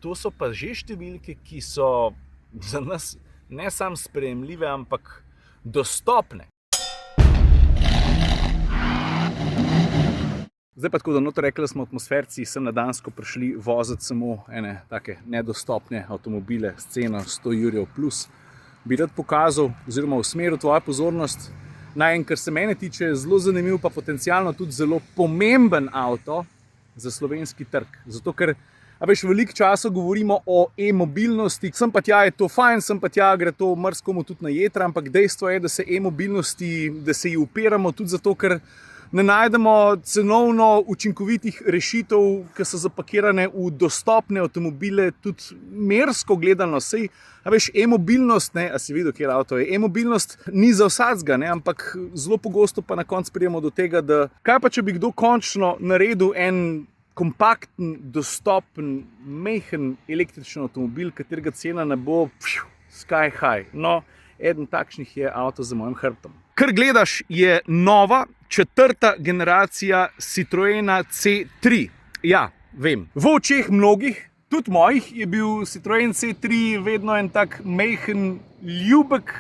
To so pa že številke, ki so za nas ne samo sprejemljive, ampak dostopne. Zdaj pa tako, da noter rekli smo atmosferci, sem na Dansko prišli voziti samo ene take nedostopne avtomobile s ceno 100 jurjev plus. Bi rad pokazal oziroma usmeril tvojo pozornost na en, kar se mene tiče, zelo zanimiv pa potencialno tudi zelo pomemben avto za slovenski trg. Zato ker veliko časa govorimo o e-mobilnosti, sem pa tja je to fajn, sem pa tja gre to mrskomu tudi na jetra, ampak dejstvo je, da se e-mobilnosti, da se ji upiramo tudi zato, ker ne najdemo cenovno učinkovitih rešitev, ki so zapakirane v dostopne avtomobile, tudi mersko gledano. Sej, e-mobilnost, a si videl, kjer avto je, e-mobilnost ni za vsakega, ampak zelo pogosto pa na koncu pridemo do tega, da kaj pa, če bi kdo končno naredil en kompakten, dostopen, majhen električni avtomobil, katerega cena ne bo sky high. No, eden takšnih je avto za mojim hrbtom. Kar gledaš je nova, 4. generacija Citroena C3. Ja, vem. V očeh mnogih, tudi mojih, je bil Citroen C3 vedno en tak majhen, ljubek,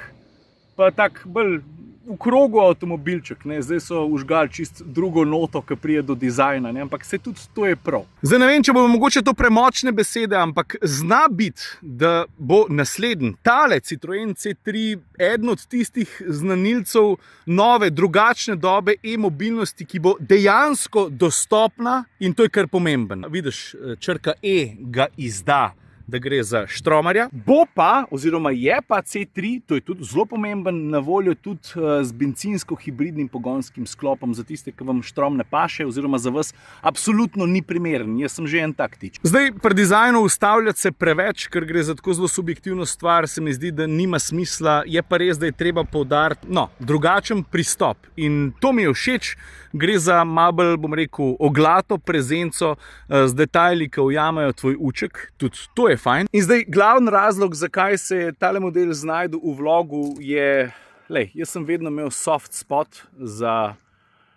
pa tak bolj v krogu avtomobilček. Zdaj so užgali čist drugo noto, ki prije do dizajna, ampak se tudi to je prav. Zdaj ne vem, če bomo mogoče to premočne besede, ampak zna biti, da bo naslednji, tale Citroen C3, eden od tistih znanilcev nove, drugačne dobe e-mobilnosti, ki bo dejansko dostopna in to je kar pomemben. Vidiš, črka E ga izda, da gre za štromarja. Bo pa, oziroma je pa C3, to je tudi zelo pomemben, na voljo tudi z bencinsko-hibridnim pogonskim sklopom za tiste, ki vam štrom ne paše, oziroma za vas absolutno ni primeren. Jaz sem že en tak tič. Zdaj, pri dizajnu ustavljati se preveč, ker gre za tako zelo subjektivno stvar, se mi zdi, da nima smisla. Je pa res, da je treba poudariti, drugačen pristop. In to mi je všeč. Gre za malo bolj, bom rekel, oglato prezenco z detajli, ki ujamajo tvoj uček. Tudi to je fajn. In zdaj, glavni razlog, zakaj se je tale model znašel v vlogu, je, jaz sem vedno imel soft spot za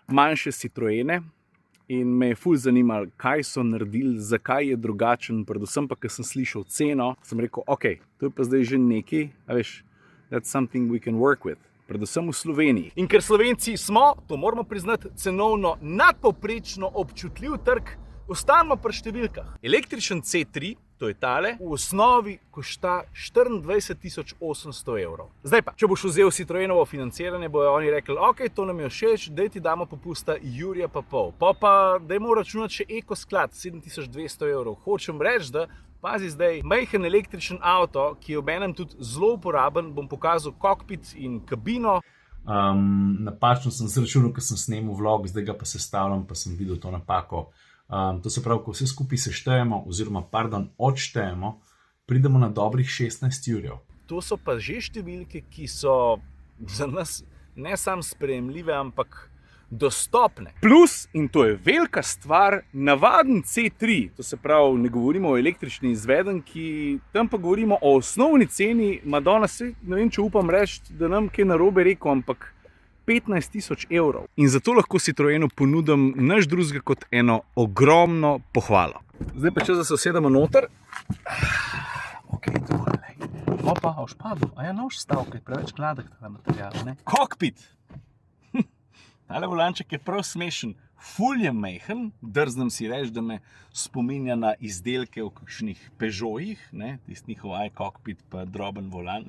manjše Citroene in me je ful zanimalo, kaj so naredili, zakaj je drugačen, predvsem pa, ker sem slišal ceno, sem rekel, ok, to je pa zdaj že nekaj, that's something we can work with. Predvsem v Sloveniji. In ker Slovenci smo, to moramo priznati, cenovno nadpovprečno občutljiv trg, ostanemo pri številkah. Električen C3, to je tale, v osnovi košta 24.800 evrov. Zdaj pa, če boš vzel Citroenovo financiranje, bojo oni rekli, ok, to nam je všeč, daj ti damo popusta jurja pa pol. Pa dajmo računati še ekosklad, 7.200 evrov. Hočem reči, da pazi zdaj, majhen električen avto, ki je obenem tudi zelo uporaben, bom pokazal kokpit in kabino. Napačno sem zračunal, ko sem snemal vlog, zdaj ga pa sestavljam, pa sem videl to napako. To se pravi, ko vse skupaj seštejemo, oziroma, odštejemo, pridemo na dobrih 16 jurjev. To so pa že številke, ki so za nas ne samo sprejemljive, ampak dostopne. Plus, in to je velika stvar, navaden C3, to se pravi, ne govorimo o električni izvedenki, tam pa govorimo o osnovni ceni, Madonna, ne vem, če upam reči, da nam kaj narobe rekel, ampak 15.000 evrov. In zato lahko Citroenu ponudim nič drugega kot eno ogromno pohvalo. Zdaj pa če se usedemo noter. Ok, tole. Opa, a už padel? A ja, nož stavkaj, preveč gladek ta material, ne? Kokpit! Tale volanček je prav smešen. Ful je majhen, drznem si reči, da me spominja na izdelke v kakšnih Peugeotih, tisti njihov iCockpit pa droben volan.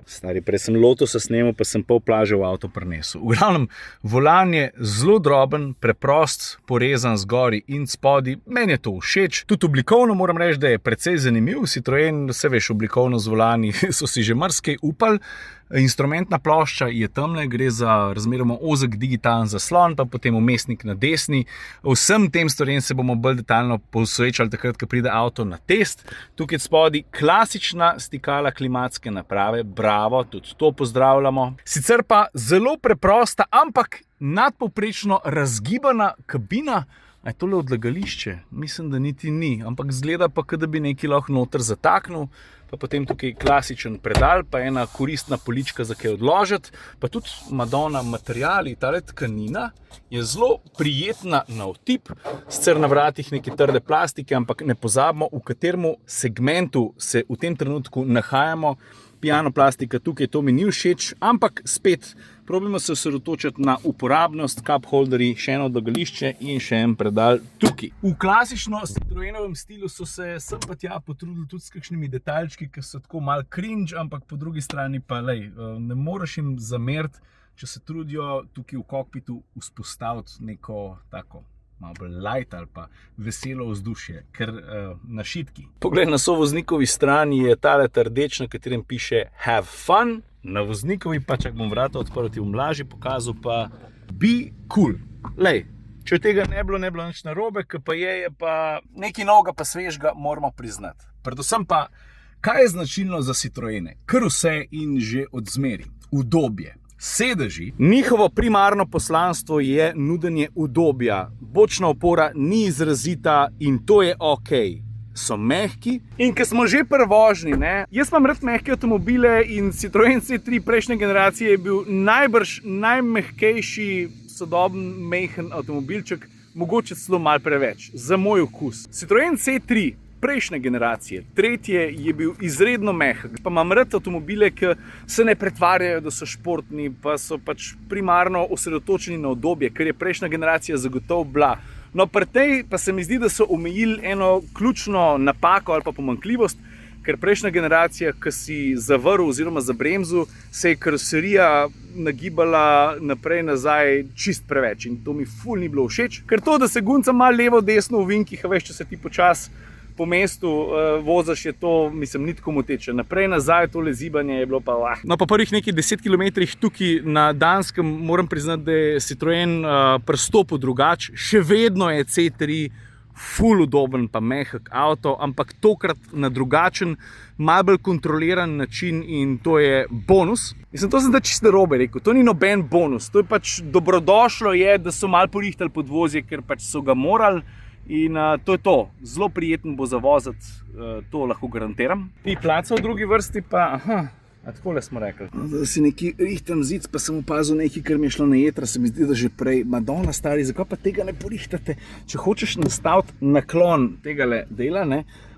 Stari, prej sem Lotusa snemal, pa sem pol plaže v avto prinesel. V glavnem, volan je zelo droben, preprost, porezan zgori in spodi. Meni je to všeč. Tudi oblikovno moram reči, da je precej zanimiv. Citroen, se veš, oblikovno z volani so si že marsikaj upali. Instrumentna plošča je tamle, gre za razmeroma ozek digitalen zaslon, pa potem vmesnik na desni. Vsem tem stvarem se bomo bolj detaljno posvečali takrat, ko pride avto na test. Tukaj spodi klasična stikala klimatske naprave, bravo, tudi to pozdravljamo. Sicer pa zelo preprosta, ampak nadpovprečno razgibana kabina. A je tole odlagališče? Mislim, da niti ni, ampak zgleda pa, da bi nekaj lahko noter zataknil, pa potem tukaj klasičen predal, pa ena koristna polička za kaj odložiti, pa tudi Madonna materiali, tale tkanina je zelo prijetna na vtip, sicer na vratih neke trde plastike, ampak ne pozabimo, v katerem segmentu se v tem trenutku nahajamo. Piano plastika tukaj, to mi ni všeč, ampak spet probimo se osredotočiti na uporabnost, cup holderji, še eno odlagališče in še en predal tukaj. V klasično Citroenovem stilu so se sem pa tja potrudili tudi s kakšnimi detaljčki, ki so tako malo cringe, ampak po drugi strani pa ne moreš jim zameriti, če se trudijo tukaj v kokpitu vzpostaviti neko tako malo bolj light ali pa veselo vzdušje, ker na šitki. Poglej, na sovoznikovi strani je tale rdeč, na katerem piše have fun, na voznikovi pa, če bom vrata odprl, ti bom lažje pokazal, pa be cool. Lej, če tega ne bilo nič narobe, ker pa je pa nekaj novega pa svežega, moramo priznati. Predvsem pa, kaj je značilno za Citroene? Kar vse in že od zmeri. Udobje. Sedeži. Njihovo primarno poslanstvo je nudenje udobja. Bočna opora ni izrazita in to je ok. So mehki. In ker smo že pri vožnji, jaz imam rad mehke avtomobile in Citroen C3 prejšnje generacije je bil najbrž najmehkejši sodoben mehen avtomobilček, mogoče celo malo preveč, za moj okus. Citroen C3 prejšnje generacije, tretje, je bil izredno mehek. Pa imam rad avtomobile, ki se ne pretvarjajo, da so športni, pa so pač primarno osredotočeni na udobje, ker je prejšnja generacija zagotovo bila. No, pri tej pa se mi zdi, da so omejili eno ključno napako ali pa pomanjkljivost, ker prejšnja generacija, ki si zavrl oziroma zabremzil, se je karoserija nagibala naprej nazaj čist preveč in to mi ful ni bilo všeč. Ker to, da se gunca malo levo, desno v vinkih, a veš, če se ti počas po mestu vozaš, je to, mislim, ni tako moteče. Naprej, nazaj, tole zibanje je bilo pa No, pa prvih nekaj 10 kilometrih tukaj na Danskem moram priznati, da je Citroen pristopil drugače. Še vedno je C3 ful udoben pa mehek avto, ampak tokrat na drugačen, malo bolj kontroliran način in to je bonus. Mislim, to sem da čisto narobe rekel, to ni noben bonus, to je pač dobrodošlo je, da so malo porihtali podvozje, ker pač so ga morali. In to je to, zelo prijeten bo za voziti, to lahko garantiram. Ti placa v drugi vrsti pa, takole smo rekli. Da si neki rihtam zid, pa sem opazil nekaj, kar mi je šlo na jetra, se mi zdi, da že prej. Madonna stari, zakaj pa tega ne porihtate? Če hočeš nastaviti naklon tegale dela,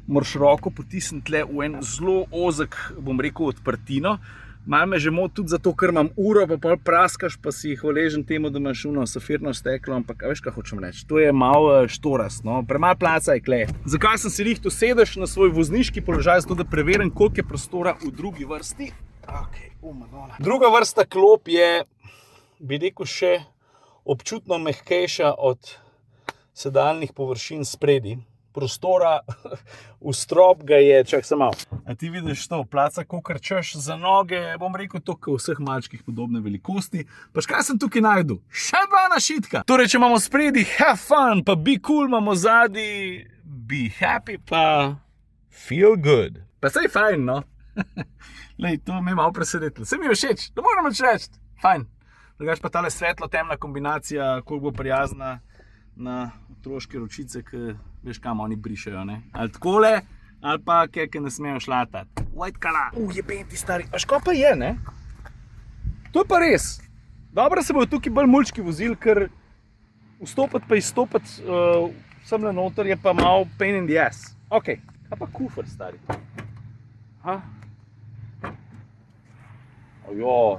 moraš roko potisniti tle v en zelo ozek, bom rekel, odprtino. Malo me že moti tudi zato, ker imam uro, pa pol praskaš, pa si hvaležen temu, da imaš ono safirno steklo, ampak veš, kaj hočem reči, to je malo štorast, premalo placa je kle. Zakaj sem si rihtal sedež na svoj vozniški položaj, zato da preverim, koliko je prostora v drugi vrsti. Druga vrsta klop je, bi rekel, še občutno mehkejša od sedalnih površin spredi. Prostora, v strop ga je, čak se malo. A ti vidiš to, placa kakor češ za noge, bom rekel to, kot vseh malčkih podobne velikosti. Pa škaj sem tukaj najdu? Še dva našitka. Torej, če imamo spredi have fun, pa be cool, imamo zadnji be happy, pa feel good. Pa saj fajn, no? Lej, to me je malo presenetilo. Se mi je všeč, to moram reči, fajn. Drugač pa tale svetlo-temna kombinacija, koliko bo prijazna na otroške ročice, ki veš kam oni brišejo, ali takole, ali pa kaj ne smejo šlatati. White color. Jeben ti stari. A ško pa je, To je pa res. Dobro se bojo tukaj bolj mulčki vozili, ker vstopati pa izstopati semle noter je pa malo pain in the ass. Ok, kaj pa kufer, stari?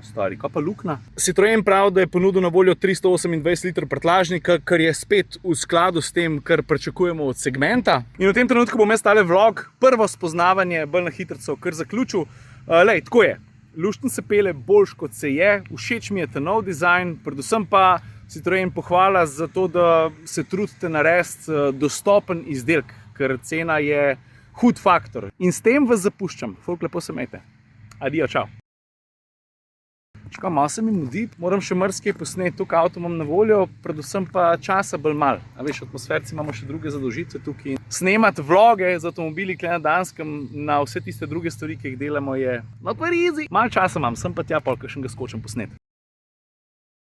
Stari, kaj pa luknja? Citroen pravi, da je ponudil na voljo 328 litrov prtljažnika, kar je spet v skladu s tem, kar pričakujemo od segmenta. In v tem trenutku bom jaz tale vlog, prvo spoznavanje, bolj na hitrico, kar zaključil. Lej, tako je. Lušten se pele boljš, kot se je. Všeč mi je ta nov dizajn, predvsem pa Citroen pohvala za to, da se trudite narediti dostopen izdelek, ker cena je hud faktor. In s tem vas zapuščam. Folk, lepo se imejte. Adijo, čau. Čakaj, malo se mi mudi, moram še marsikaj posneti, tukaj avto imam na voljo, predvsem pa časa bolj malo. A veš, atmosferci imamo še druge zadolžitve tukaj. Snemati vloge z avtomobili tukaj na Danskem na vse tiste druge stvari, ki jih delamo, je not very easy. Malo časa imam, sem pa tja pol kakšnega skočem posneti.